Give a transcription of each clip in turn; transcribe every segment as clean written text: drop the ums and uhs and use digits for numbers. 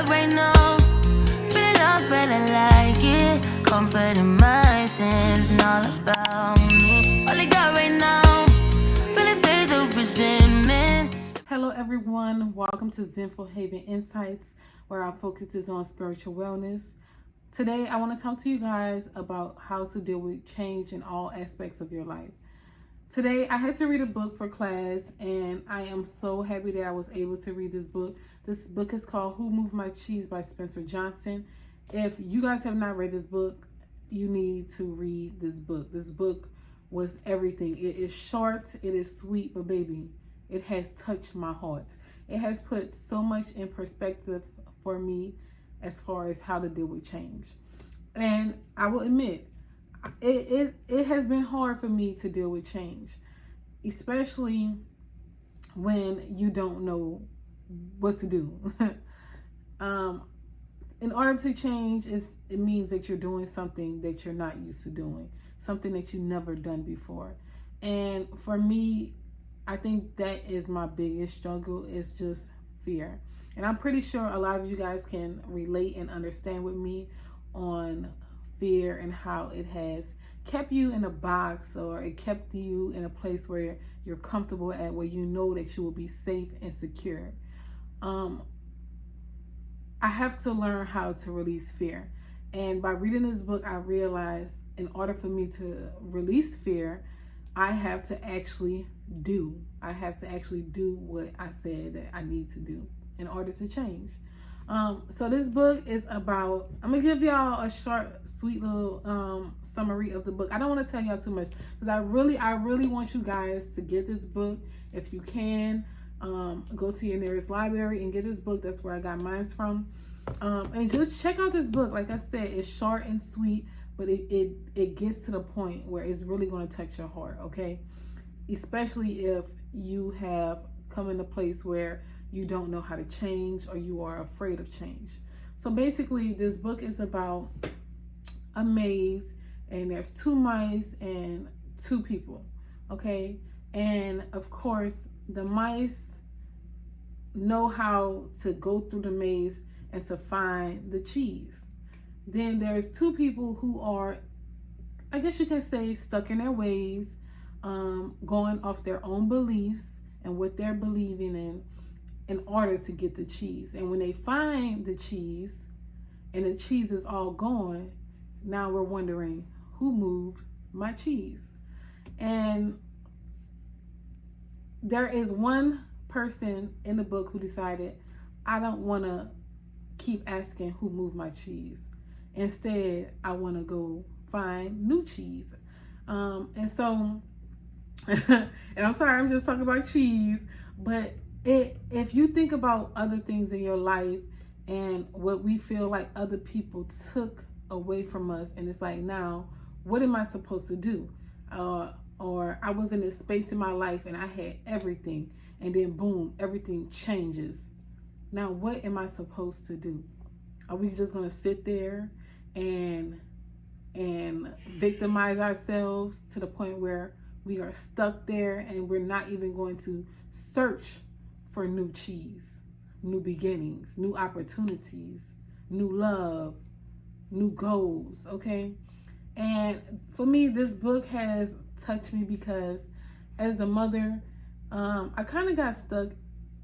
got right now. Feel up better like it. Comfort in my sins and all about me. All I got right now. Feel a taste of resentment. Hello everyone, welcome to Zenful Haven Insights, where our focus is on spiritual wellness. Today I want to talk to you guys about how to deal with change in all aspects of your life. Today I had to read a book for class, and I am so happy that I was able to read this book. This book is called Who Moved My Cheese by Spencer Johnson. If you guys have not read this book, you need to read this book. This book was everything. It is short, it is sweet, but baby, it has touched my heart. It has put so much in perspective for me as far as how to deal with change. And I will admit, it has been hard for me to deal with change, especially when you don't know what to do. In order to change, it means that you're doing something that you're not used to doing, something that you've never done before. And for me, I think that is my biggest struggle, is just fear. And I'm pretty sure a lot of you guys can relate and understand with me on fear and how it has kept you in a box, or it kept you in a place where you're comfortable at, where you know that you will be safe and secure. I have to learn how to release fear. And by reading this book, I realized in order for me to release fear, I have to actually do. I have to actually do what I said that I need to do in order to change. So this book is about, I'm gonna give y'all a short, sweet little summary of the book. I don't want to tell y'all too much because I really want you guys to get this book. If you can, go to your nearest library and get this book. That's where I got mine from. And just check out this book. Like I said, it's short and sweet, but it gets to the point where it's really going to touch your heart, okay? Especially if you have come in a place where you don't know how to change, or you are afraid of change. So basically, this book is about a maze, and there's 2 mice and 2 people, okay? And of course, the mice know how to go through the maze and to find the cheese. Then there's 2 people who are, I guess you can say, stuck in their ways, going off their own beliefs and what they're believing in order to get the cheese. And when they find the cheese and the cheese is all gone, now we're wondering, who moved my cheese? And there is one person in the book who decided, I don't want to keep asking who moved my cheese. Instead, I want to go find new cheese. And so, and I'm sorry, I'm just talking about cheese, but if you think about other things in your life and what we feel like other people took away from us, and it's like, now, what am I supposed to do? Or I was in this space in my life and I had everything, and then boom, everything changes. Now, what am I supposed to do? Are we just going to sit there and victimize ourselves to the point where we are stuck there and we're not even going to search for new cheese, new beginnings, new opportunities, new love, new goals, okay? And for me, this book has touched me because as a mother, I kind of got stuck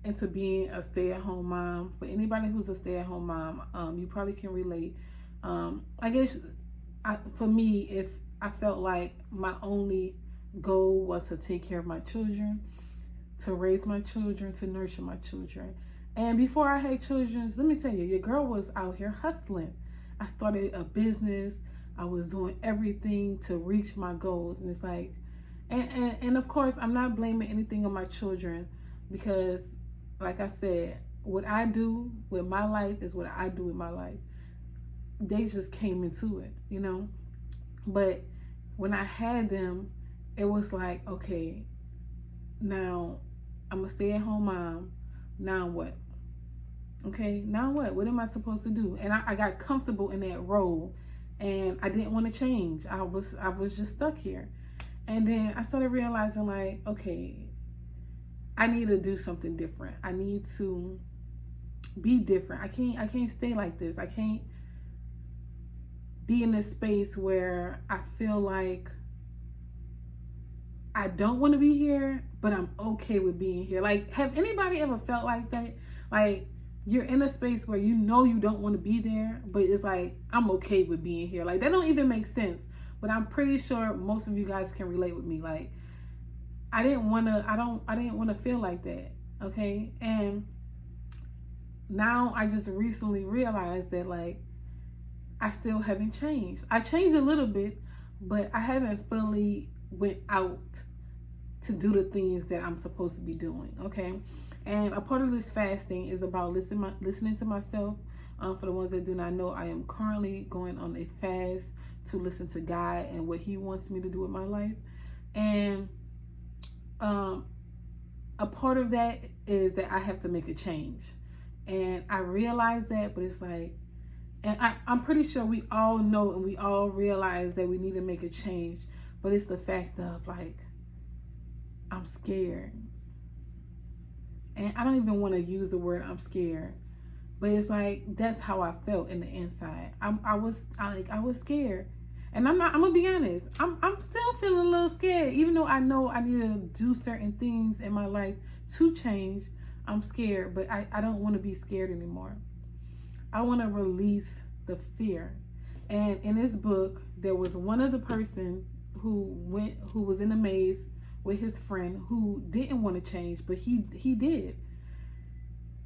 into being a stay-at-home mom. For anybody who's a stay-at-home mom, you probably can relate. I guess for me, if I felt like my only goal was to take care of my children, to raise my children, to nurture my children. And before I had children, let me tell you, your girl was out here hustling. I started a business. I was doing everything to reach my goals. And it's like, and of course, I'm not blaming anything on my children, because like I said, what I do with my life is what I do with my life. They just came into it, you know? But when I had them, it was like, okay, now I'm a stay-at-home mom. Now what? Okay, now what? What am I supposed to do? And I got comfortable in that role, and I didn't want to change. I was just stuck here. And then I started realizing, like, okay, I need to do something different. I need to be different. I can't stay like this. I can't be in this space where I feel like I don't want to be here, but I'm okay with being here. Like, have anybody ever felt like that? Like, you're in a space where you know you don't want to be there, but it's like, I'm okay with being here. Like, that don't even make sense. But I'm pretty sure most of you guys can relate with me. Like, I didn't want to feel like that. Okay. And now I just recently realized that, like, I still haven't changed. I changed a little bit, but I haven't fully went out to do the things that I'm supposed to be doing. Okay. And a part of this fasting is about listening to myself. For the ones that do not know, I am currently going on a fast to listen to God and what He wants me to do with my life. And a part of that is that I have to make a change. And I realize that, but it's like, and I'm pretty sure we all know and we all realize that we need to make a change. But it's the fact of, like, I'm scared. And I don't even want to use the word I'm scared. But it's like, that's how I felt in the inside. I was scared. And I'm gonna be honest, I'm still feeling a little scared. Even though I know I need to do certain things in my life to change, I'm scared. But I don't want to be scared anymore. I want to release the fear. And in this book, there was one other person who was in a maze with his friend who didn't want to change, but he did.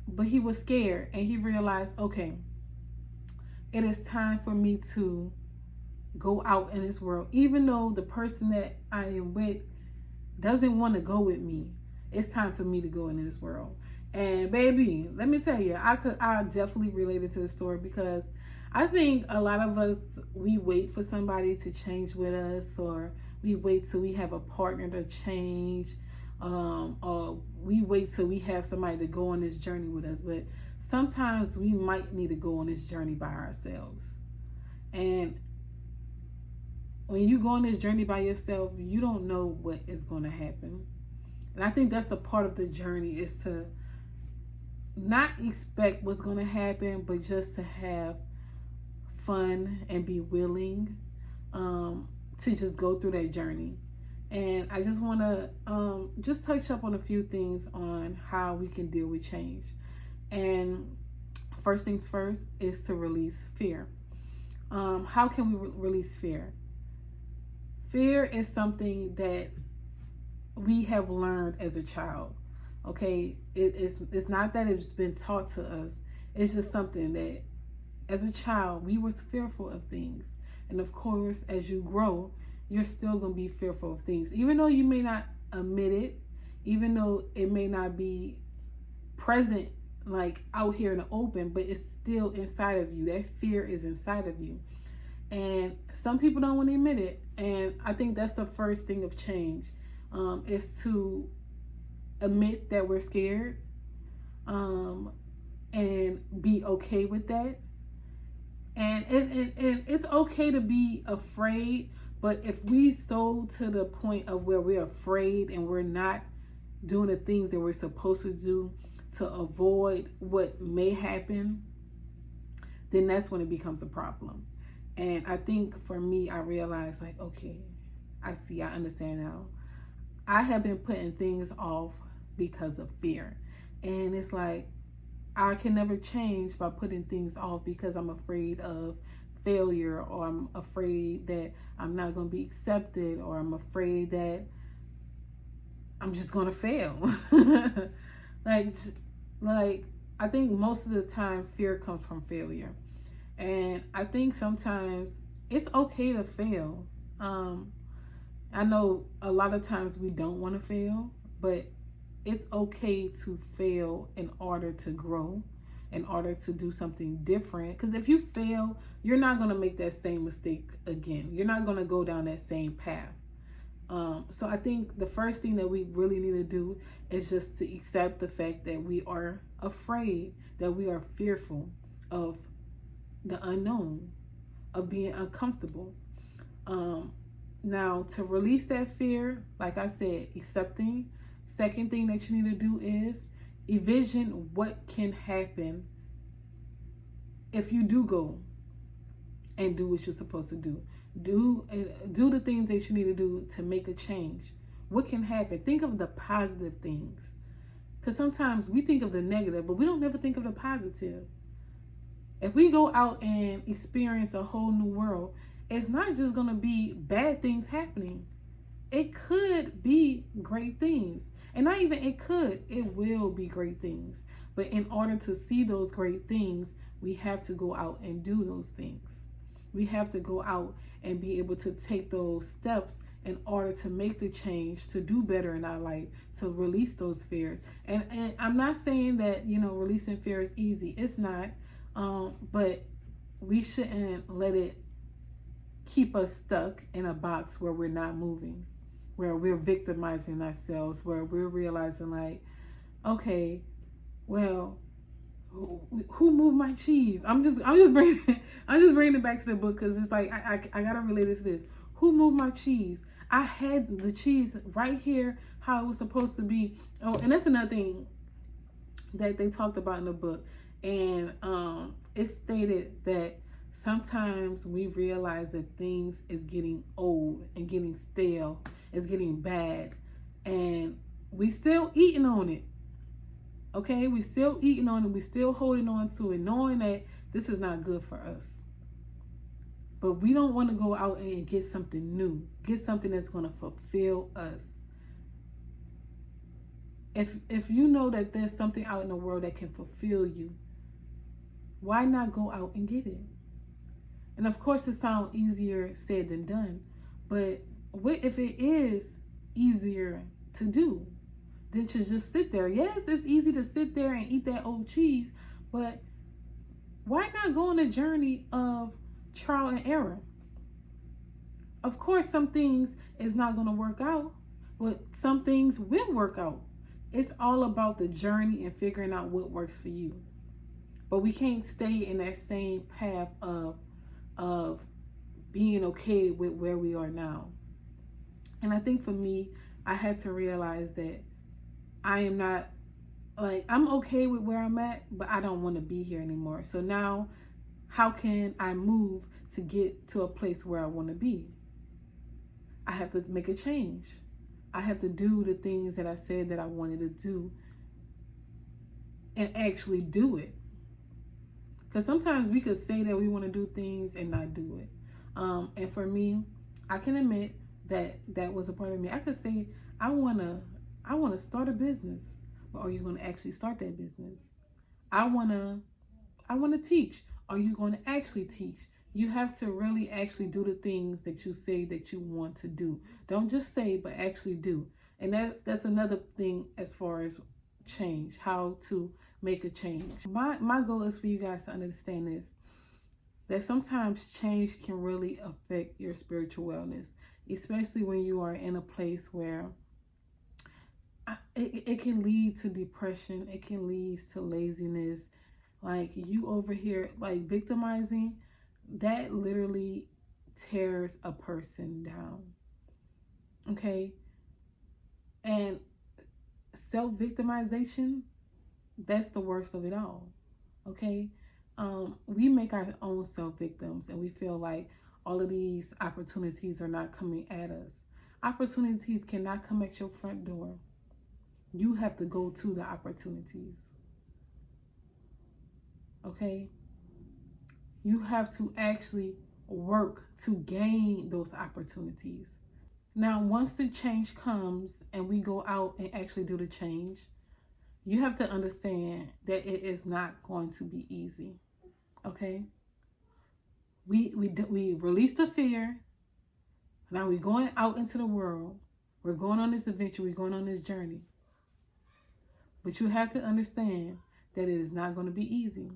But he was scared, and he realized, okay, it is time for me to go out in this world. Even though the person that I am with doesn't want to go with me, it's time for me to go into this world. And baby, let me tell you, I definitely related to the story, because I think a lot of us, we wait for somebody to change with us, or we wait till we have a partner to change, or we wait till we have somebody to go on this journey with us. But sometimes we might need to go on this journey by ourselves. And when you go on this journey by yourself, you don't know what is going to happen. And I think that's the part of the journey, is to not expect what's going to happen, but just to have fun and be willing to just go through that journey. And I just want to just touch up on a few things on how we can deal with change. And first things first is to release fear. How can we release fear? Fear is something that we have learned as a child. Okay, it's not that it's been taught to us. It's just something that, as a child, we was fearful of things. And of course, as you grow, you're still going to be fearful of things. Even though you may not admit it, even though it may not be present, like out here in the open, but it's still inside of you. That fear is inside of you. And some people don't want to admit it. And I think that's the first thing of change, is to admit that we're scared, and be okay with that. And it's okay to be afraid, but if we so to the point of where we're afraid and we're not doing the things that we're supposed to do to avoid what may happen, then that's when it becomes a problem. And I think for me, I realized, like, okay, I understand now. I have been putting things off because of fear. And it's like, I can never change by putting things off because I'm afraid of failure, or I'm afraid that I'm not going to be accepted, or I'm afraid that I'm just going to fail. like I think most of the time fear comes from failure. And I think sometimes it's okay to fail. I know a lot of times we don't want to fail, but it's okay to fail in order to grow, in order to do something different. Because if you fail, you're not going to make that same mistake again. You're not going to go down that same path. So I think the first thing that we really need to do is just to accept the fact that we are afraid, that we are fearful of the unknown, of being uncomfortable. Now, to release that fear, like I said, accepting. Second thing that you need to do is envision what can happen if you do go and do what you're supposed to do the things that you need to do to make a change, what can happen? Think of the positive things, because sometimes we think of the negative, but we don't never think of the positive. If we go out and experience a whole new world, it's not just going to be bad things happening. It could be great things. And not even it could, it will be great things. But in order to see those great things, we have to go out and do those things. We have to go out and be able to take those steps in order to make the change, to do better in our life, to release those fears. And I'm not saying that, releasing fear is easy. It's not. But we shouldn't let it keep us stuck in a box where we're not moving, where we're victimizing ourselves, where we're realizing like, okay, well, who moved my cheese? I'm just bringing it back to the book, because it's like I gotta relate it to this. Who moved my cheese? I had the cheese right here, how it was supposed to be. Oh, and that's another thing that they talked about in the book. And it stated that sometimes we realize that things is getting old and getting stale, it's getting bad, and we still eating on it. Okay, we still eating on it, we still holding on to it, knowing that this is not good for us. But we don't want to go out and get something new, get something that's going to fulfill us. If you know that there's something out in the world that can fulfill you, why not go out and get it? And of course, it sounds easier said than done. But what if it is easier to do than to just sit there? Yes, it's easy to sit there and eat that old cheese, but why not go on a journey of trial and error? Of course, some things is not going to work out, but some things will work out. It's all about the journey and figuring out what works for you. But we can't stay in that same path of being okay with where we are now. And I think for me, I had to realize that I am not, like, I'm okay with where I'm at, but I don't want to be here anymore. So now, how can I move to get to a place where I want to be? I have to make a change. I have to do the things that I said that I wanted to do and actually do it. Because sometimes we could say that we want to do things and not do it. And for me, I can admit that that was a part of me. I could say, I want to start a business. But are you going to actually start that business? I want to teach. Are you going to actually teach? You have to really actually do the things that you say that you want to do. Don't just say, but actually do. And that's another thing as far as change, how to make a change. My goal is for you guys to understand this, that sometimes change can really affect your spiritual wellness, especially when you are in a place where it can lead to depression. It can lead to laziness. Like, you over here, like, victimizing, that literally tears a person down. Okay? And self-victimization, that's the worst of it all. Okay? We make our own self-victims, and we feel like all of these opportunities are not coming at us. Opportunities cannot come at your front door. You have to go to the opportunities. Okay? You have to actually work to gain those opportunities. Now, once the change comes and we go out and actually do the change, you have to understand that it is not going to be easy. Okay? We release the fear. Now we're going out into the world. We're going on this adventure. We're going on this journey. But you have to understand that it is not going to be easy.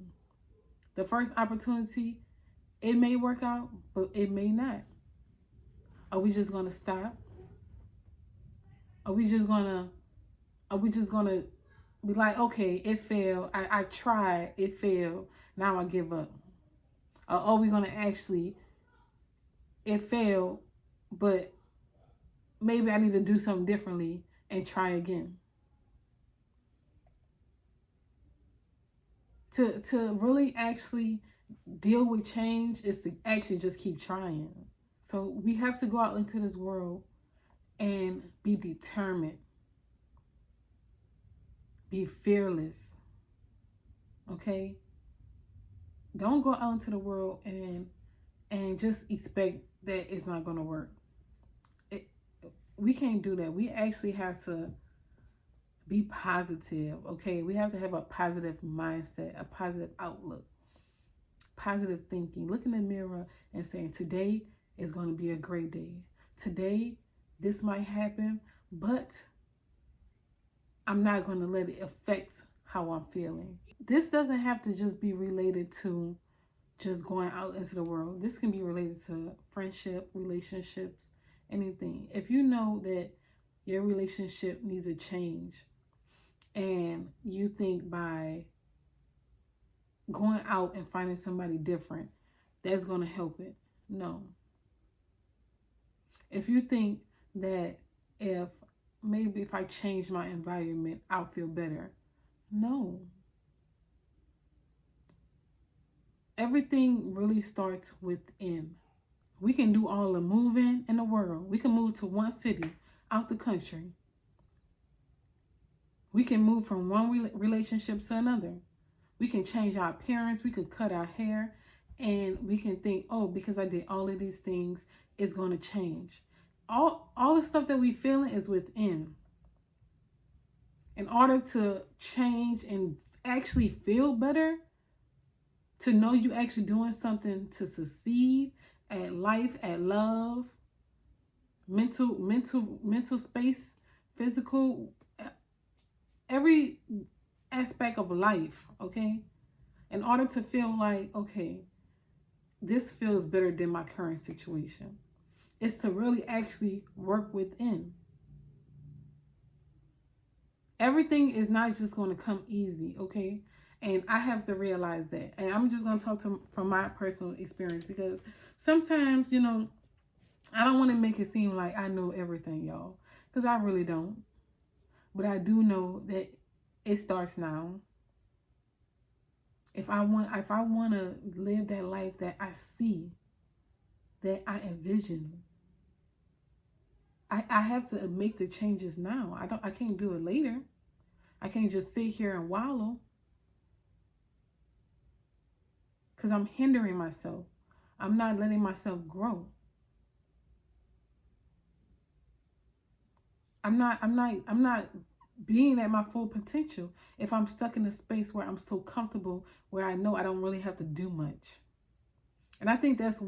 The first opportunity, it may work out, but it may not. Are we just going to stop? Are we just going to be like, okay, it failed. I tried, it failed. Now I give up. Or are we going to actually, it failed, but maybe I need to do something differently and try again? To really actually deal with change is to actually just keep trying. So we have to go out into this world and be determined, be fearless, okay? Don't go out into the world and just expect that it's not going to work. We can't do that. We actually have to be positive, okay? We have to have a positive mindset, a positive outlook, positive thinking. Look in the mirror and saying, today is going to be a great day. Today, this might happen, but I'm not going to let it affect how I'm feeling. This doesn't have to just be related to just going out into the world. This can be related to friendship, relationships, anything. If you know that your relationship needs a change and you think by going out and finding somebody different, that's going to help it. No. If you think that if I change my environment, I'll feel better. No. Everything really starts within. We can do all the moving in the world. We can move to one city out the country. We can move from one relationship to another. We can change our appearance. We could cut our hair. And we can think, oh, because I did all of these things, it's going to change. All the stuff that we feeling is within. In order to change and actually feel better, to know you actually doing something to succeed at life, at love, mental space, physical, every aspect of life, okay? In order to feel like, okay, this feels better than my current situation. It's to really actually work within. Everything is not just going to come easy, okay? And I have to realize that. And I'm just going to talk from my personal experience, because sometimes, you know, I don't want to make it seem like I know everything, y'all, because I really don't. But I do know that it starts now. If I want to live that life that I see, that I envision, I have to make the changes now. I can't do it later. I can't just sit here and wallow, because I'm hindering myself. I'm not letting myself grow. I'm not being at my full potential if I'm stuck in a space where I'm so comfortable, where I know I don't really have to do much. And I think that's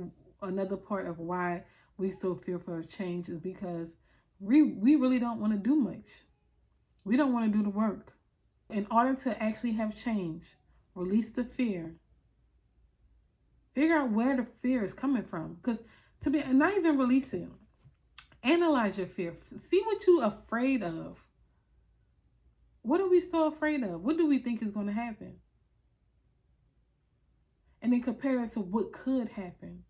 another part of why we so fearful of change, is because we really don't want to do much. We don't want to do the work. In order to actually have change, release the fear. Figure out where the fear is coming from. Because not even release it. Analyze your fear. See what you're afraid of. What are we so afraid of? What do we think is going to happen? And then compare it to what could happen.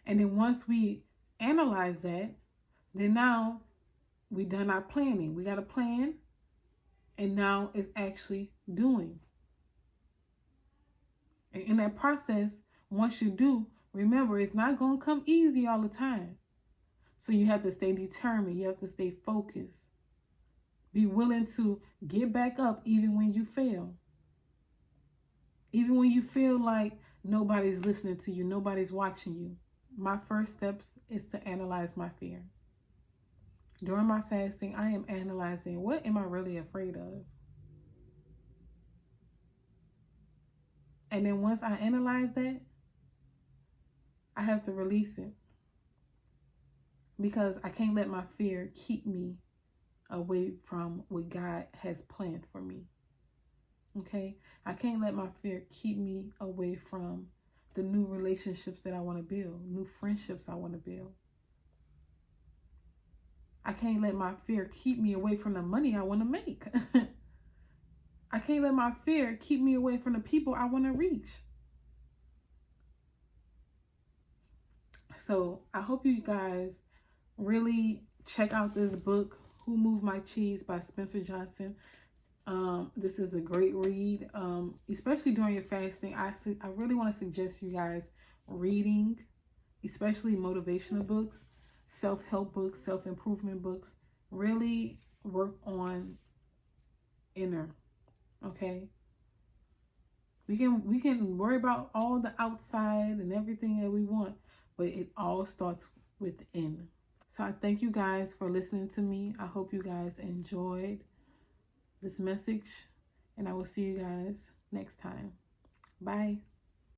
And then once we analyze that, then now we done our planning. We got a plan. And now it's actually doing. And in that process, once you do, remember, it's not going to come easy all the time. So you have to stay determined. You have to stay focused. Be willing to get back up even when you fail. Even when you feel like nobody's listening to you, nobody's watching you. My first steps is to analyze my fear. During my fasting, I am analyzing, what am I really afraid of? And then once I analyze that, I have to release it. Because I can't let my fear keep me away from what God has planned for me. Okay? I can't let my fear keep me away from the new relationships that I want to build, new friendships I want to build. I can't let my fear keep me away from the money I want to make. I can't let my fear keep me away from the people I want to reach. So I hope you guys really check out this book, Who Moved My Cheese by Spencer Johnson. This is a great read, especially during your fasting. I really want to suggest you guys reading, especially motivational books, self-help books, self-improvement books. Really work on inner, okay? We can worry about all the outside and everything that we want, but it all starts within. So I thank you guys for listening to me. I hope you guys enjoyed this message, and I will see you guys next time. Bye.